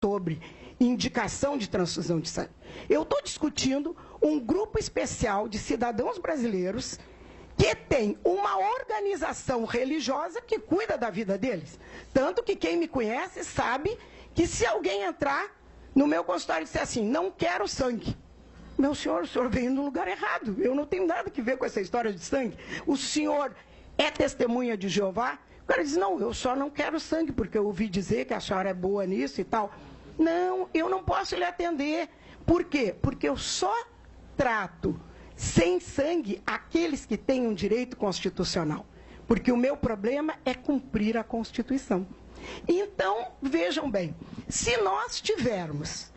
sobre indicação de transfusão de sangue. Eu estou discutindo um grupo especial de cidadãos brasileiros que tem uma organização religiosa que cuida da vida deles. Tanto que quem me conhece sabe que se alguém entrar no meu consultório e disser assim, não quero sangue, meu senhor, o senhor veio no lugar errado, eu não tenho nada que ver com essa história de sangue. O senhor é testemunha de Jeová? O cara diz, não, eu só não quero sangue, porque eu ouvi dizer que a senhora é boa nisso e tal. Não, eu não posso lhe atender. Por quê? Porque eu só trato sem sangue aqueles que têm um direito constitucional. Porque o meu problema é cumprir a Constituição. Então, vejam bem, se nós tivermos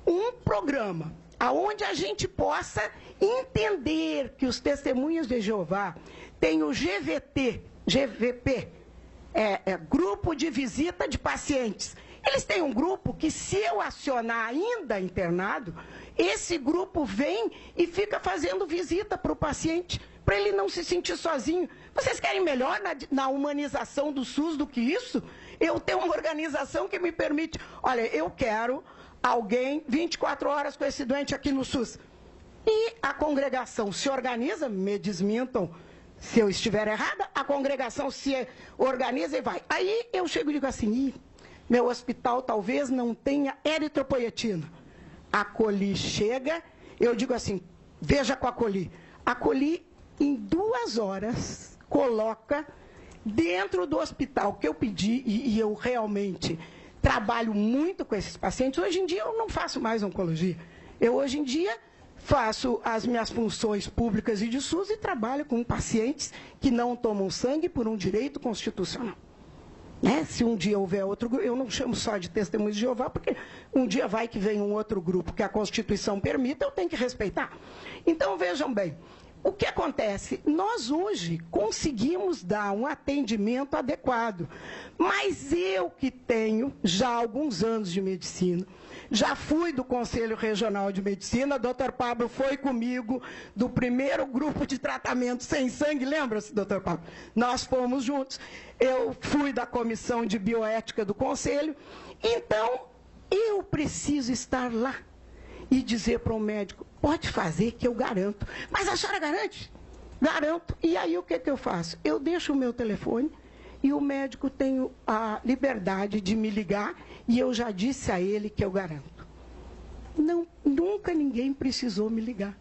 um programa onde a gente possa entender que os testemunhos de Jeová têm o GVP, Grupo de Visita de Pacientes. Eles têm um grupo que, se eu acionar ainda internado, esse grupo vem e fica fazendo visita para o paciente, para ele não se sentir sozinho. Vocês querem melhor na humanização do SUS do que isso? Eu tenho uma organização que me permite, olha, eu quero alguém 24 horas com esse doente aqui no SUS. E a congregação se organiza, me desmintam se eu estiver errada, a congregação se organiza e vai. Aí eu chego e digo assim, meu hospital talvez não tenha eritropoetina. A Coli chega, eu digo assim, veja com a Coli. A Coli, em 2 horas, coloca dentro do hospital que eu pedi, e eu realmente trabalho muito com esses pacientes. Hoje em dia eu não faço mais oncologia. Eu hoje em dia faço as minhas funções públicas e de SUS e trabalho com pacientes que não tomam sangue por um direito constitucional. Se um dia houver outro grupo, eu não chamo só de testemunhos de Jeová, porque um dia vai que vem um outro grupo que a Constituição permita, eu tenho que respeitar. Então, vejam bem, o que acontece? Nós hoje conseguimos dar um atendimento adequado, mas eu que tenho já alguns anos de medicina, já fui do Conselho Regional de Medicina, Dr. Pablo foi comigo do primeiro grupo de tratamento sem sangue, lembra-se, Dr. Pablo? Nós fomos juntos, eu fui da comissão de bioética do Conselho, então eu preciso estar lá e dizer para o médico, pode fazer que eu garanto. Mas a senhora garante? Garanto. E aí o que eu faço? Eu deixo o meu telefone e o médico tem a liberdade de me ligar e eu já disse a ele que eu garanto. Não, nunca ninguém precisou me ligar.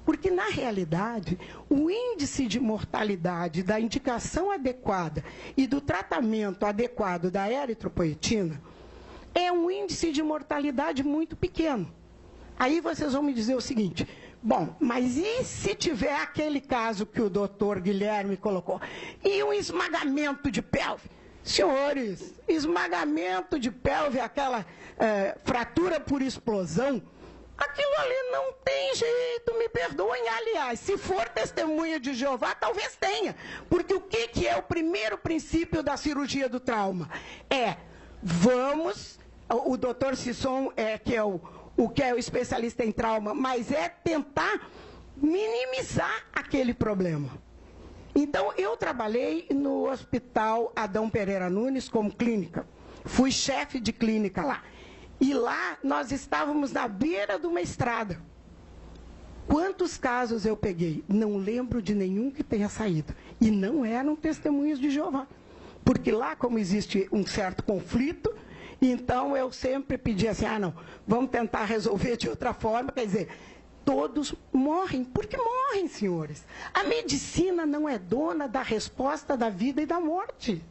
Porque, na realidade, o índice de mortalidade da indicação adequada e do tratamento adequado da eritropoetina é um índice de mortalidade muito pequeno. Aí vocês vão me dizer o seguinte, bom, mas e se tiver aquele caso que o doutor Guilherme colocou? E um esmagamento de pelve? Senhores, esmagamento de pelve, aquela fratura por explosão, aquilo ali não tem jeito, me perdoem. Aliás, se for testemunha de Jeová, talvez tenha. Porque o que é o primeiro princípio da cirurgia do trauma? O doutor Sisson, que é o especialista em trauma, mas é tentar minimizar aquele problema. Então, eu trabalhei no Hospital Adão Pereira Nunes como clínica. Fui chefe de clínica lá. E lá nós estávamos na beira de uma estrada. Quantos casos eu peguei? Não lembro de nenhum que tenha saído. E não eram testemunhos de Jeová. Porque lá, como existe um certo conflito, então eu sempre pedi assim, não, vamos tentar resolver de outra forma, quer dizer, todos morrem, porque morrem, senhores. A medicina não é dona da resposta da vida e da morte.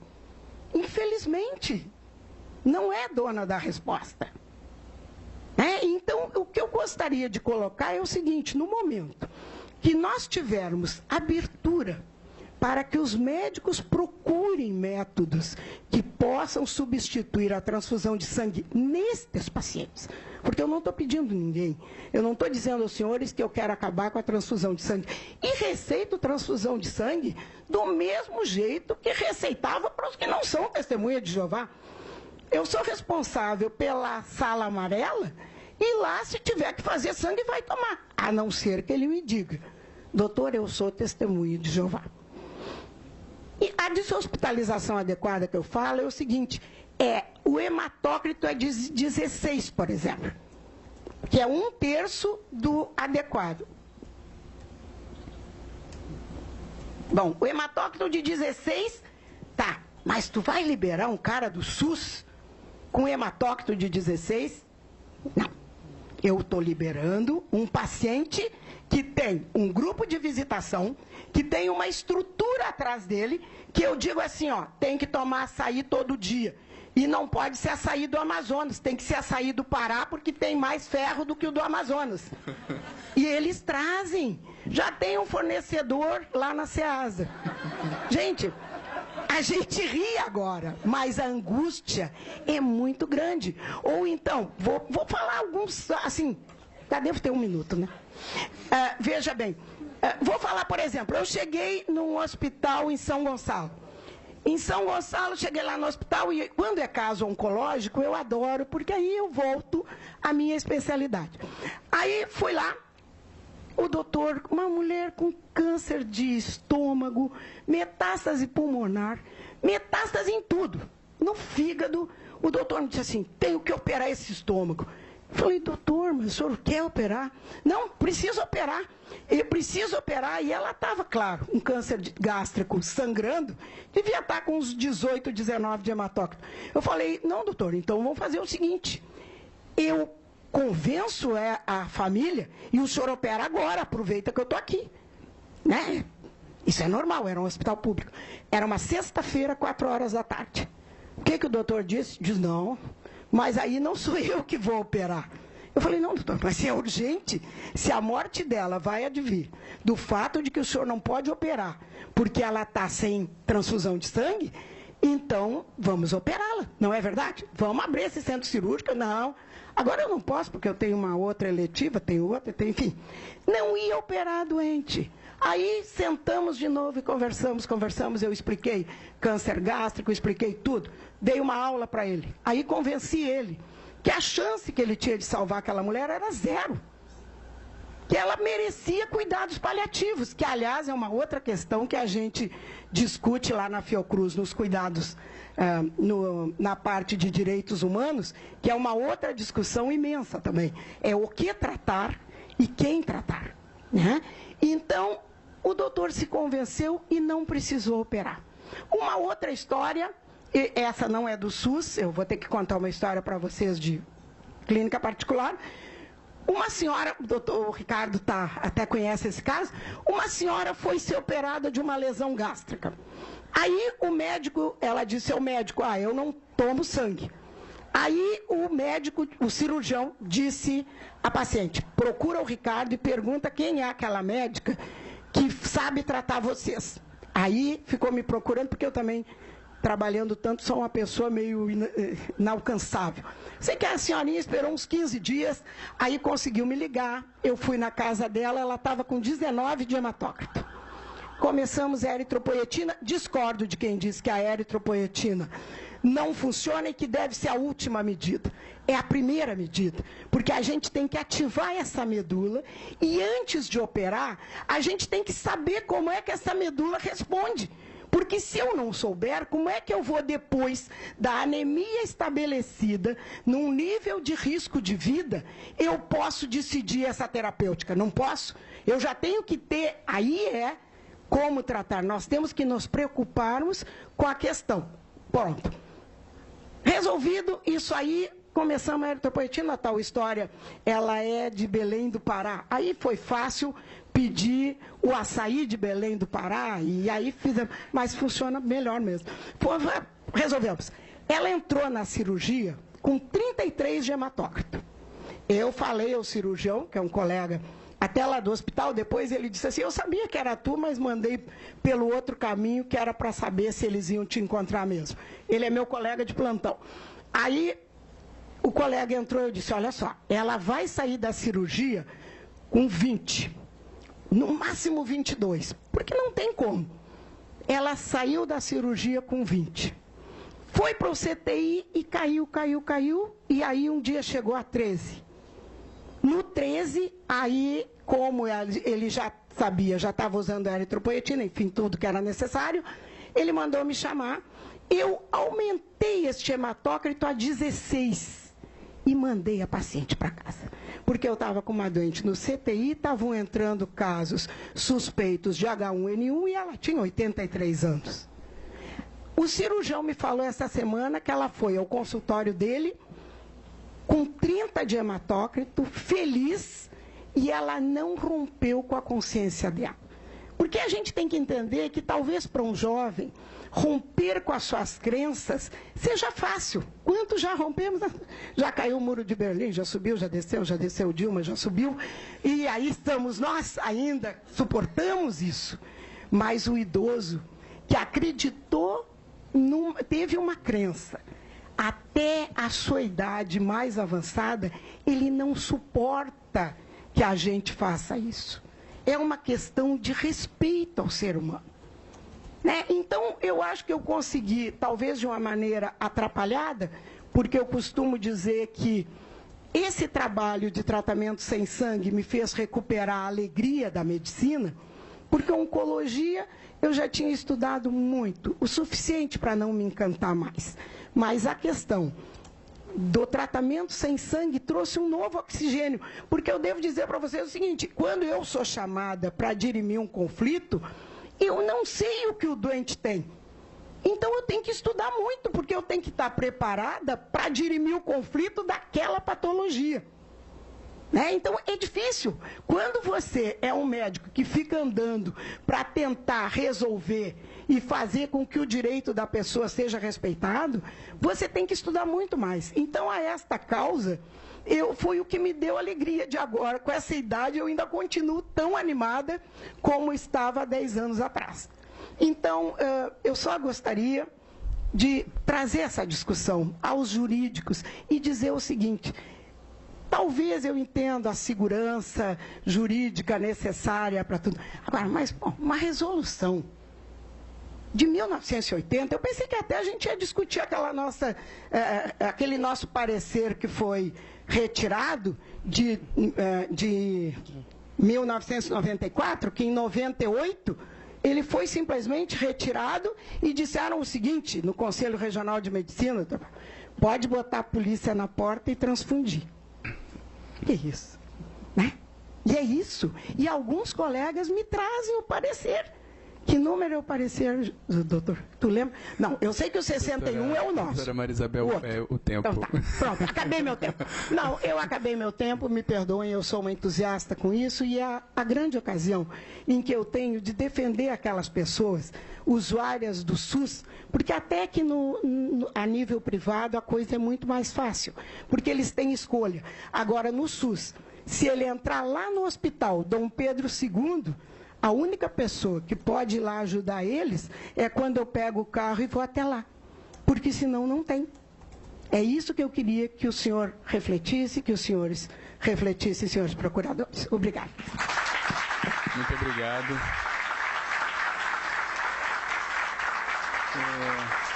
Infelizmente, não é dona da resposta. Então, o que eu gostaria de colocar é o seguinte, no momento que nós tivermos abertura para que os médicos procurem métodos que possam substituir a transfusão de sangue nestes pacientes. Porque eu não estou pedindo ninguém, eu não estou dizendo aos senhores que eu quero acabar com a transfusão de sangue. E receito transfusão de sangue do mesmo jeito que receitava para os que não são testemunha de Jeová. Eu sou responsável pela sala amarela e lá, se tiver que fazer sangue, vai tomar. A não ser que ele me diga, doutor, eu sou testemunha de Jeová. E a deshospitalização adequada que eu falo é o seguinte, O hematócrito é de 16, por exemplo, que é 1/3 do adequado. Bom, o hematócrito de 16, tá, mas tu vai liberar um cara do SUS com hematócrito de 16? Não. Eu estou liberando um paciente que tem um grupo de visitação, que tem uma estrutura atrás dele, que eu digo assim, ó, tem que tomar açaí todo dia. E não pode ser açaí do Amazonas, tem que ser açaí do Pará, porque tem mais ferro do que o do Amazonas. E eles trazem. Já tem um fornecedor lá na Ceasa. Gente, a gente ri agora, mas a angústia é muito grande. Ou então, vou falar alguns, assim, já devo ter 1 minuto, né? Veja bem, vou falar, por exemplo, eu cheguei num hospital em São Gonçalo. Em São Gonçalo, cheguei lá no hospital e quando é caso oncológico, eu adoro, porque aí eu volto à minha especialidade. Aí fui lá, o doutor, uma mulher com câncer de estômago, metástase pulmonar, metástase em tudo, no fígado. O doutor me disse assim, tenho que operar esse estômago. Eu falei, doutor, mas o senhor quer operar? Não, preciso operar. Eu preciso operar. E ela estava, claro, um câncer gástrico sangrando, devia estar com uns 18, 19 de hematócrito. Eu falei, não, doutor, então vamos fazer o seguinte, eu convenço a família e o senhor opera agora, aproveita que eu estou aqui. Né? Isso é normal, era um hospital público. Era uma sexta-feira, 4 horas da tarde. O que o doutor disse? Diz, não, mas aí não sou eu que vou operar. Eu falei, não, doutor, mas se é urgente, se a morte dela vai advir do fato de que o senhor não pode operar, porque ela está sem transfusão de sangue, então vamos operá-la, não é verdade? Vamos abrir esse centro cirúrgico? Não. Agora eu não posso, porque eu tenho uma outra eletiva, tenho outra, enfim. Não ia operar a doente. Aí sentamos de novo e conversamos, eu expliquei câncer gástrico, expliquei tudo. Dei uma aula para ele. Aí convenci ele que a chance que ele tinha de salvar aquela mulher era 0. Que ela merecia cuidados paliativos, que, aliás, é uma outra questão que a gente discute lá na Fiocruz, nos cuidados, na parte de direitos humanos, que é uma outra discussão imensa também. É o que tratar e quem tratar. Né? Então, o doutor se convenceu e não precisou operar. Uma outra história, essa não é do SUS, eu vou ter que contar uma história para vocês de clínica particular. Uma senhora, o doutor Ricardo até conhece esse caso, uma senhora foi ser operada de uma lesão gástrica. Aí o médico, ela disse ao médico, eu não tomo sangue. Aí o médico, o cirurgião, disse à paciente, procura o Ricardo e pergunta quem é aquela médica que sabe tratar vocês. Aí ficou me procurando, porque eu também, trabalhando tanto, sou uma pessoa meio inalcançável. Sei que a senhorinha esperou uns 15 dias, aí conseguiu me ligar, eu fui na casa dela, ela estava com 19 de hematócrito. Começamos a eritropoetina, discordo de quem diz que a eritropoetina não funciona e que deve ser a última medida. É a primeira medida, porque a gente tem que ativar essa medula e antes de operar, a gente tem que saber como é que essa medula responde. Porque se eu não souber, como é que eu vou depois da anemia estabelecida, num nível de risco de vida, eu posso decidir essa terapêutica? Não posso. Eu já tenho que ter, aí como tratar. Nós temos que nos preocuparmos com a questão. Pronto. Resolvido isso aí, começamos a eritropoetina, a tal história, ela é de Belém do Pará. Aí foi fácil pedir o açaí de Belém do Pará, e aí fizemos, mas funciona melhor mesmo. Resolvemos. Ela entrou na cirurgia com 33 de hematócrito. Eu falei ao cirurgião, que é um colega, até lá do hospital, depois ele disse assim, eu sabia que era tu, mas mandei pelo outro caminho, que era para saber se eles iam te encontrar mesmo. Ele é meu colega de plantão. Aí, o colega entrou e eu disse, olha só, ela vai sair da cirurgia com 20, no máximo 22, porque não tem como. Ela saiu da cirurgia com 20. Foi para o CTI e caiu, e aí um dia chegou a 13. No 13, aí, como ele já sabia, já estava usando a eritropoetina, enfim, tudo que era necessário, ele mandou me chamar eu aumentei este hematócrito a 16 e mandei a paciente para casa. Porque eu estava com uma doente no CTI, estavam entrando casos suspeitos de H1N1 e ela tinha 83 anos. O cirurgião me falou essa semana que ela foi ao consultório dele com 30 de hematócrito, feliz, e ela não rompeu com a consciência dela. Porque a gente tem que entender que talvez para um jovem romper com as suas crenças seja fácil. Quantos já rompemos? Já caiu o muro de Berlim, já subiu Dilma, já subiu. E aí estamos nós ainda, suportamos isso. Mas o idoso que acreditou, teve uma crença, até a sua idade mais avançada, ele não suporta que a gente faça isso. É uma questão de respeito ao ser humano. Né? Então, eu acho que eu consegui, talvez de uma maneira atrapalhada, porque eu costumo dizer que esse trabalho de tratamento sem sangue me fez recuperar a alegria da medicina, porque a oncologia eu já tinha estudado muito, o suficiente para não me encantar mais. Mas a questão do tratamento sem sangue trouxe um novo oxigênio, porque eu devo dizer para vocês o seguinte, quando eu sou chamada para dirimir um conflito, eu não sei o que o doente tem. Então eu tenho que estudar muito, porque eu tenho que estar preparada para dirimir o conflito daquela patologia. Né? Então é difícil. Quando você é um médico que fica andando para tentar resolver e fazer com que o direito da pessoa seja respeitado, você tem que estudar muito mais. Então, a esta causa, foi o que me deu alegria de agora. Com essa idade, eu ainda continuo tão animada como estava há 10 anos atrás. Então, eu só gostaria de trazer essa discussão aos jurídicos e dizer o seguinte: talvez eu entenda a segurança jurídica necessária para tudo. Agora, mas bom, uma resolução de 1980, eu pensei que até a gente ia discutir aquele nosso parecer que foi retirado de 1994, que em 98 ele foi simplesmente retirado e disseram o seguinte, no Conselho Regional de Medicina: pode botar a polícia na porta e transfundir. Que isso? Né? E é isso. E alguns colegas me trazem o parecer. Que número é o parecer, doutor? Tu lembra? Não, eu sei que o 61 é o nosso. Doutora Maria Isabel, o tempo. Então, tá. Pronto, acabei meu tempo. Não, eu acabei meu tempo, me perdoem, eu sou uma entusiasta com isso, e é a grande ocasião em que eu tenho de defender aquelas pessoas, usuárias do SUS, porque até que a nível privado a coisa é muito mais fácil, porque eles têm escolha. Agora, no SUS, se ele entrar lá no hospital Dom Pedro II, a única pessoa que pode ir lá ajudar eles é quando eu pego o carro e vou até lá. Porque senão não tem. É isso que eu queria que o senhor refletisse, que os senhores refletissem, senhores procuradores. Obrigado. Muito obrigado.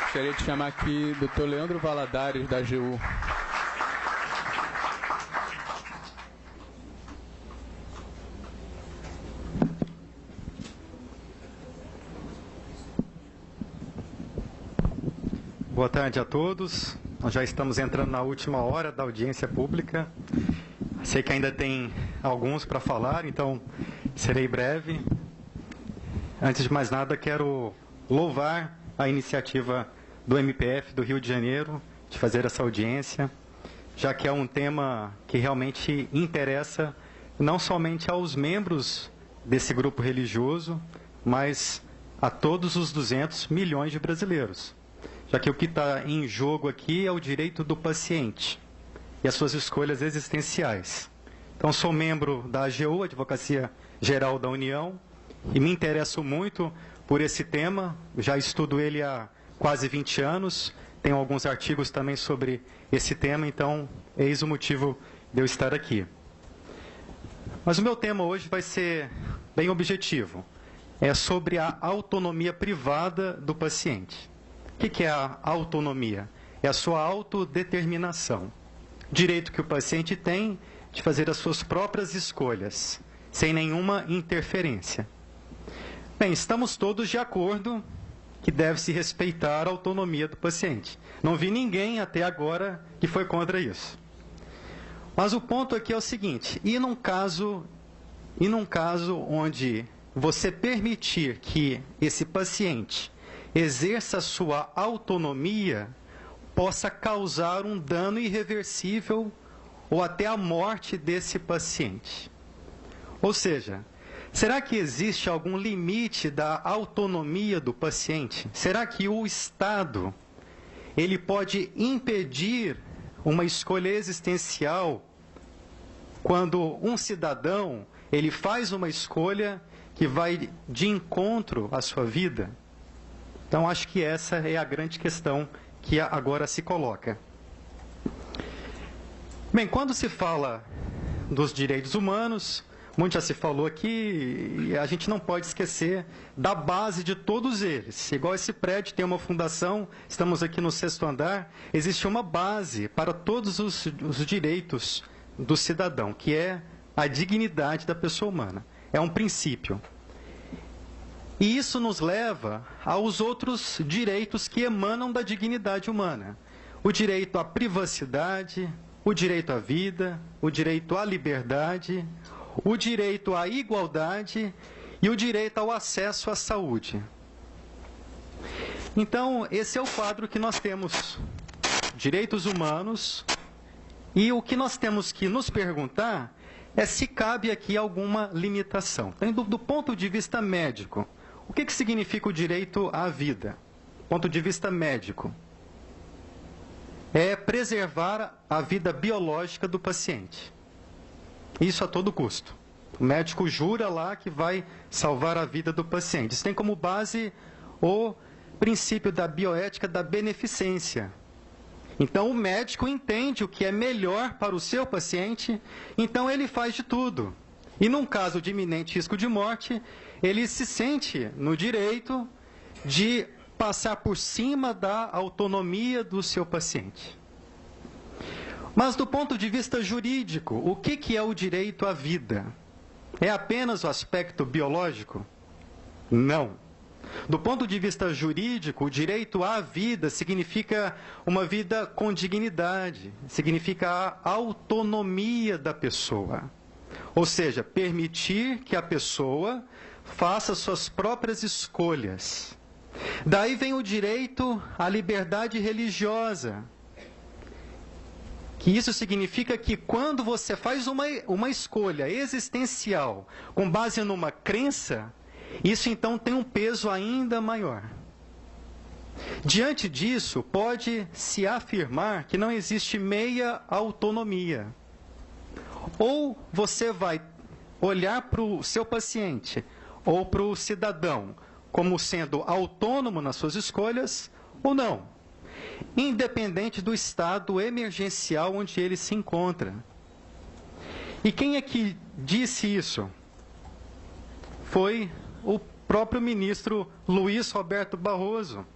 Gostaria de chamar aqui o doutor Leandro Valadares, da AGU. Boa tarde a todos. Nós já estamos entrando na última hora da audiência pública. Sei que ainda tem alguns para falar, então serei breve. Antes de mais nada, quero louvar a iniciativa do MPF do Rio de Janeiro de fazer essa audiência, já que é um tema que realmente interessa não somente aos membros desse grupo religioso, mas a todos os 200 milhões de brasileiros. Já que o que está em jogo aqui é o direito do paciente e as suas escolhas existenciais. Então, sou membro da AGU, Advocacia Geral da União, e me interesso muito por esse tema. Já estudo ele há quase 20 anos, tenho alguns artigos também sobre esse tema, então, eis o motivo de eu estar aqui. Mas o meu tema hoje vai ser bem objetivo. É sobre a autonomia privada do paciente. O que é a autonomia? É a sua autodeterminação. Direito que o paciente tem de fazer as suas próprias escolhas, sem nenhuma interferência. Bem, estamos todos de acordo que deve se respeitar a autonomia do paciente. Não vi ninguém até agora que foi contra isso. Mas o ponto aqui é o seguinte, e num caso onde você permitir que esse paciente exerça a sua autonomia, possa causar um dano irreversível ou até a morte desse paciente. Ou seja, será que existe algum limite da autonomia do paciente? Será que o Estado ele pode impedir uma escolha existencial quando um cidadão ele faz uma escolha que vai de encontro à sua vida? Então, acho que essa é a grande questão que agora se coloca. Bem, quando se fala dos direitos humanos, muito já se falou aqui, e a gente não pode esquecer da base de todos eles. Igual esse prédio tem uma fundação, estamos aqui no 6º andar, existe uma base para todos os direitos do cidadão, que é a dignidade da pessoa humana. É um princípio. E isso nos leva aos outros direitos que emanam da dignidade humana. O direito à privacidade, o direito à vida, o direito à liberdade, o direito à igualdade e o direito ao acesso à saúde. Então, esse é o quadro que nós temos. Direitos humanos. E o que nós temos que nos perguntar é se cabe aqui alguma limitação. Então, do ponto de vista médico, o que significa o direito à vida? Do ponto de vista médico, é preservar a vida biológica do paciente. Isso a todo custo. O médico jura lá que vai salvar a vida do paciente. Isso tem como base o princípio da bioética da beneficência. Então, o médico entende o que é melhor para o seu paciente, então ele faz de tudo. E num caso de iminente risco de morte, ele se sente no direito de passar por cima da autonomia do seu paciente. Mas do ponto de vista jurídico, o que é o direito à vida? É apenas o aspecto biológico? Não. Do ponto de vista jurídico, o direito à vida significa uma vida com dignidade, significa a autonomia da pessoa. Ou seja, permitir que a pessoa faça suas próprias escolhas. Daí vem o direito à liberdade religiosa. Que isso significa que quando você faz uma escolha existencial com base numa crença, isso então tem um peso ainda maior. Diante disso, pode-se afirmar que não existe meia autonomia. Ou você vai olhar para o seu paciente ou para o cidadão como sendo autônomo nas suas escolhas, ou não. Independente do estado emergencial onde ele se encontra. E quem é que disse isso? Foi o próprio ministro Luiz Roberto Barroso,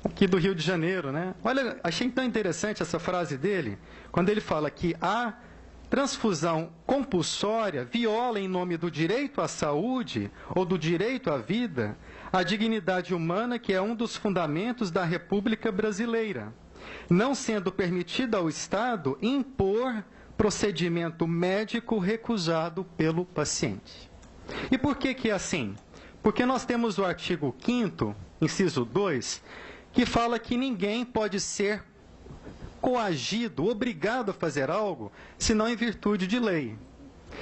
aqui do Rio de Janeiro, né? Olha, achei tão interessante essa frase dele, quando ele fala que a transfusão compulsória viola, em nome do direito à saúde ou do direito à vida, a dignidade humana, que é um dos fundamentos da República Brasileira, não sendo permitido ao Estado impor procedimento médico recusado pelo paciente. E por que é assim? Porque nós temos o artigo 5º, inciso 2, que fala que ninguém pode ser coagido, obrigado a fazer algo, senão em virtude de lei.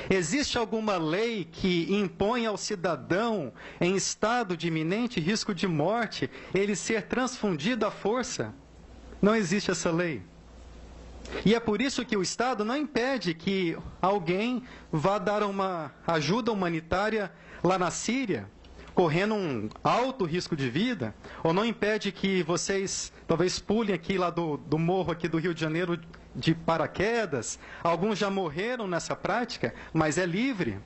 Existe alguma lei que impõe ao cidadão, em estado de iminente risco de morte, ele ser transfundido à força? Não existe essa lei. E é por isso que o Estado não impede que alguém vá dar uma ajuda humanitária lá na Síria, correndo um alto risco de vida, ou não impede que vocês talvez pulem aqui lá do morro aqui do Rio de Janeiro de paraquedas. Alguns já morreram nessa prática, mas é livre.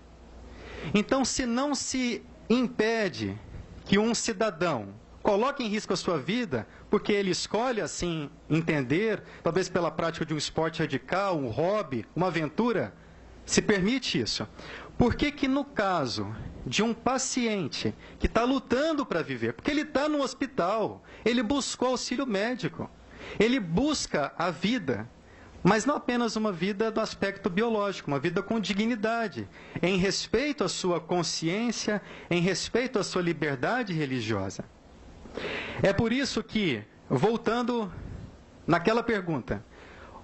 Então, se não se impede que um cidadão coloque em risco a sua vida, porque ele escolhe assim entender, talvez pela prática de um esporte radical, um hobby, uma aventura, se permite isso? Por que que no caso de um paciente que está lutando para viver, porque ele está no hospital, ele buscou auxílio médico, ele busca a vida, mas não apenas uma vida do aspecto biológico, uma vida com dignidade, em respeito à sua consciência, em respeito à sua liberdade religiosa. É por isso que, voltando naquela pergunta,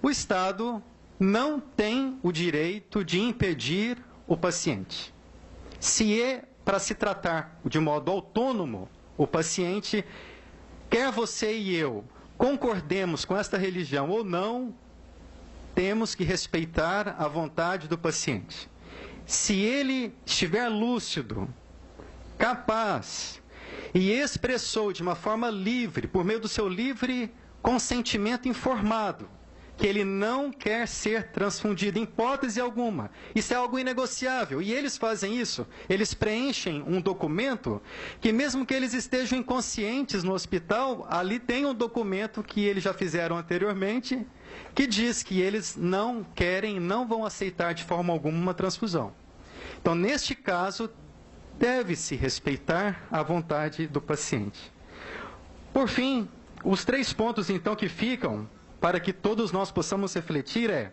o Estado não tem o direito de impedir o paciente. Se é para se tratar de modo autônomo, o paciente, quer você e eu concordemos com esta religião ou não, temos que respeitar a vontade do paciente. Se ele estiver lúcido, capaz, e expressou de uma forma livre, por meio do seu livre consentimento informado, que ele não quer ser transfundido em hipótese alguma. Isso é algo inegociável. E eles fazem isso. Eles preenchem um documento que, mesmo que eles estejam inconscientes no hospital, ali tem um documento que eles já fizeram anteriormente, que diz que eles não querem, não vão aceitar de forma alguma uma transfusão. Então, neste caso, deve-se respeitar a vontade do paciente. Por fim, os 3 pontos, então, que ficam para que todos nós possamos refletir é: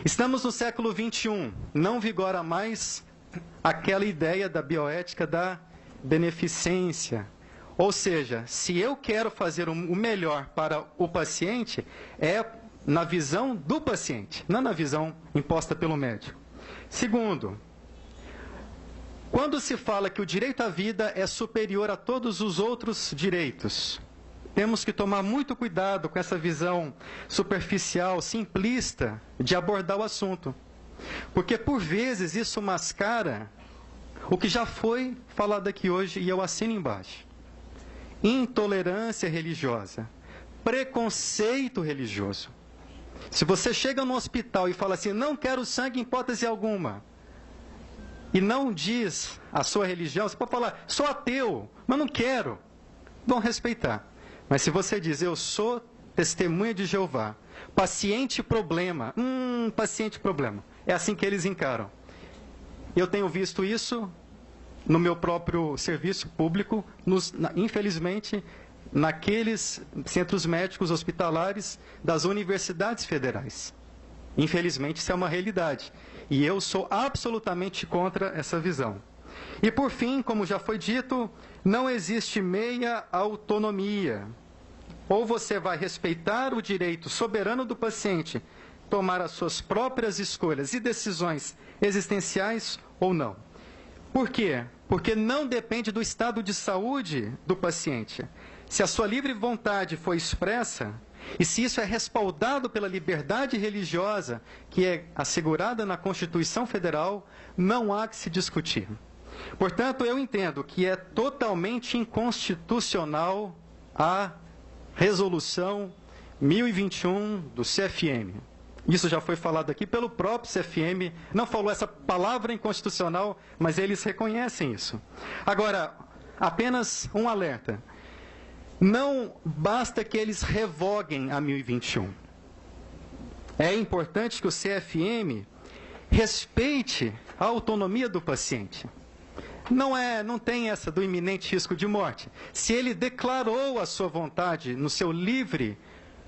estamos no século XXI, não vigora mais aquela ideia da bioética da beneficência. Ou seja, se eu quero fazer o melhor para o paciente, é na visão do paciente, não na visão imposta pelo médico. Segundo, quando se fala que o direito à vida é superior a todos os outros direitos, temos que tomar muito cuidado com essa visão superficial, simplista, de abordar o assunto. Porque, por vezes, isso mascara o que já foi falado aqui hoje, e eu assino embaixo. Intolerância religiosa, preconceito religioso. Se você chega no hospital e fala assim, não quero sangue em hipótese alguma, e não diz a sua religião, você pode falar, sou ateu, mas não quero. Vão respeitar. Mas se você diz, eu sou testemunha de Jeová, paciente problema, paciente problema, é assim que eles encaram. Eu tenho visto isso no meu próprio serviço público, infelizmente, naqueles centros médicos hospitalares das universidades federais. Infelizmente, isso é uma realidade. E eu sou absolutamente contra essa visão. E por fim, como já foi dito, não existe meia autonomia. Ou você vai respeitar o direito soberano do paciente, tomar as suas próprias escolhas e decisões existenciais ou não. Por quê? Porque não depende do estado de saúde do paciente. Se a sua livre vontade for expressa, e se isso é respaldado pela liberdade religiosa, que é assegurada na Constituição Federal, não há que se discutir. Portanto, eu entendo que é totalmente inconstitucional a resolução 1021 do CFM. Isso já foi falado aqui pelo próprio CFM, não falou essa palavra inconstitucional, mas eles reconhecem isso. Agora, apenas um alerta. Não basta que eles revoguem a 1021. É importante que o CFM respeite a autonomia do paciente. Não tem essa do iminente risco de morte. Se ele declarou a sua vontade no seu livre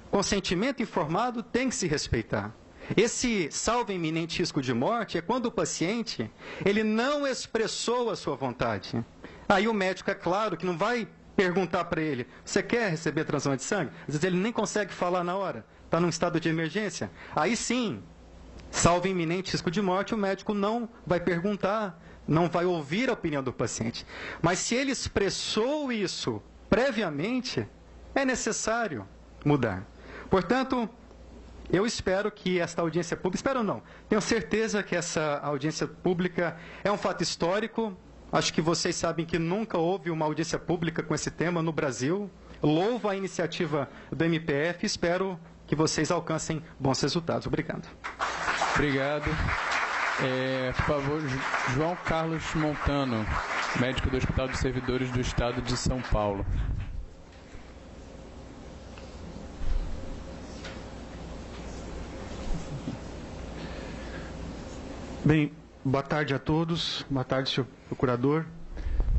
consentimento informado, tem que se respeitar. Esse salvo iminente risco de morte é quando o paciente ele não expressou a sua vontade. Aí o médico, é claro, que não vai perguntar para ele, você quer receber transfusão de sangue? Às vezes ele nem consegue falar na hora, está num estado de emergência. Aí sim, salvo iminente risco de morte, o médico não vai perguntar, não vai ouvir a opinião do paciente. Mas se ele expressou isso previamente, é necessário mudar. Portanto, eu espero que esta audiência pública, espero não, tenho certeza que essa audiência pública é um fato histórico. Acho que vocês sabem que nunca houve uma audiência pública com esse tema no Brasil. Louvo a iniciativa do MPF e espero que vocês alcancem bons resultados. Obrigado. Obrigado. Por favor, João Carlos Montano, médico do Hospital dos Servidores do Estado de São Paulo. Bem, boa tarde a todos. Boa tarde, senhor procurador.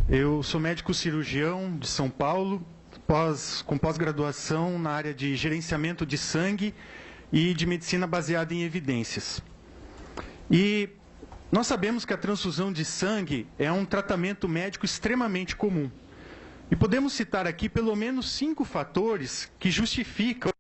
Eu sou médico cirurgião de São Paulo, com pós-graduação na área de gerenciamento de sangue e de medicina baseada em evidências. E nós sabemos que a transfusão de sangue é um tratamento médico extremamente comum. E podemos citar aqui pelo menos 5 fatores que justificam